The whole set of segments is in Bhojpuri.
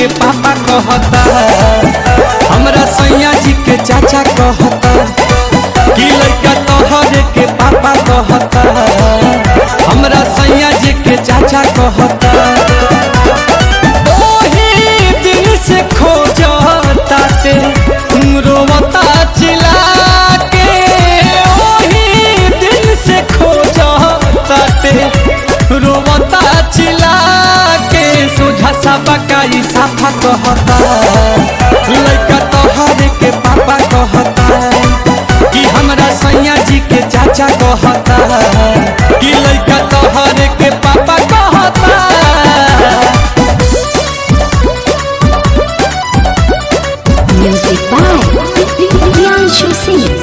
के पापा कहता, हमरा सैया जी के चाचा कहता, कि लड़का तोहरे के पापा कहता, हमरा सैया जी के चाचा कहता। ओही दिन से खोजता ते रोवता चिल्ला के, ओही दिन से खोजता ते रोवता चिल्ला के। सोझा सा बकाई साफा कहता, लड़का तोहरे के पापा कहता, कि हमरा सैया जी के चाचा कहता, कि लड़का तोहरे के पापा कहता। Music by Priyanshu Singh.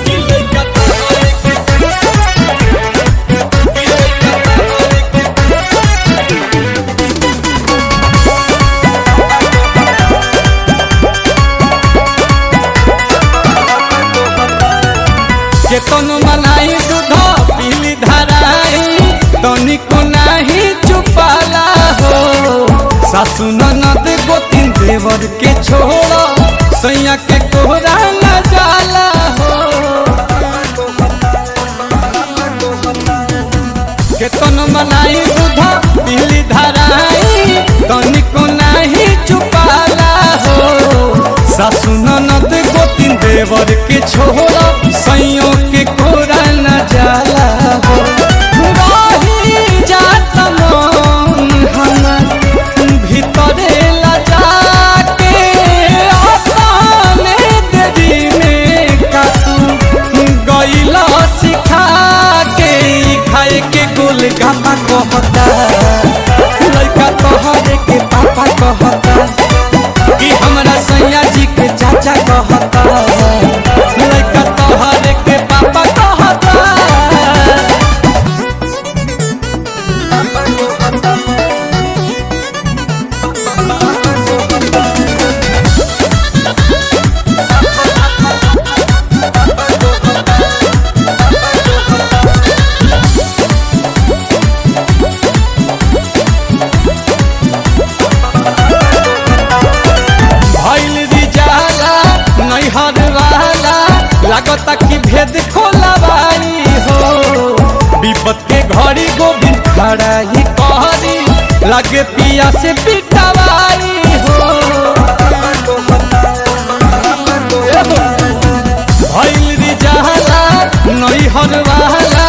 केतनो मनाई दूध पीली धराई, तनिको नाही चुपाला हो। सासु ननद गोतिन देवर के छोड़ा, सैया के कोहरा न जाला हो। केतनो मनाई दूध पीली धराई, तनिको नाही चुपाला हो। सासु ननद गोतिन देवर के छोड़ा, सैयों के कोरा न जाला हो। रही जात मन हमर भीतरे लजा के, अपने देरी में कातू गइला सिखा के। खाए के गोलगप्पा कहता, लड़का तोहरे के पापा कहता, कि हमरा सैया जी के चाचा कहता, लड़का तोहरे के पापा कहता। नैहर वाला लागता कि भेद खोलवाई हो। विपत के घड़ी गोविंद खड़ा ही कहरी, लगे पिया से पिटवाई हो। भइल रिजाला नैहर वाला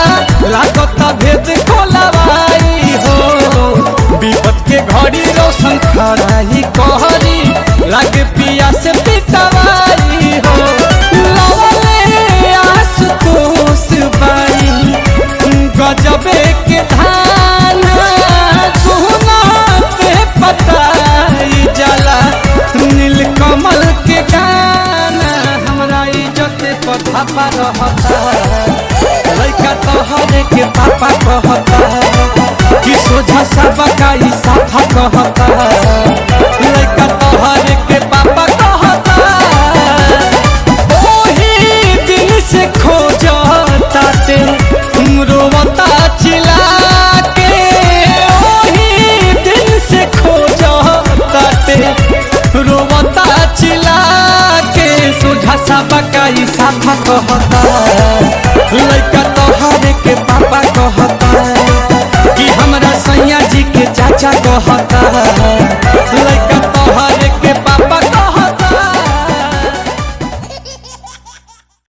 लागता भेद खोलवाई हो। विपत के घड़ी रोशन खड़ा ही कहरी, लगे पिया से पिटवाई हो। लवले आशुतोष बाई गजबे के धान, सोना पे पताई जाला नीलकमल के गाना। हमरा इज्जत पर धापा रहता, लड़का तोहरे के पापा कहता, कि सोझा सा बकाई साफा कहता, लड़का तोहरे के पापा कहता। ओही दिन से खोजता ते रोवता चिल्ला के, ओही दिन से खोजता ते रोवता चिल्ला के। सोझा सा बकाई साफा कहता, लड़का तोहरे के पापा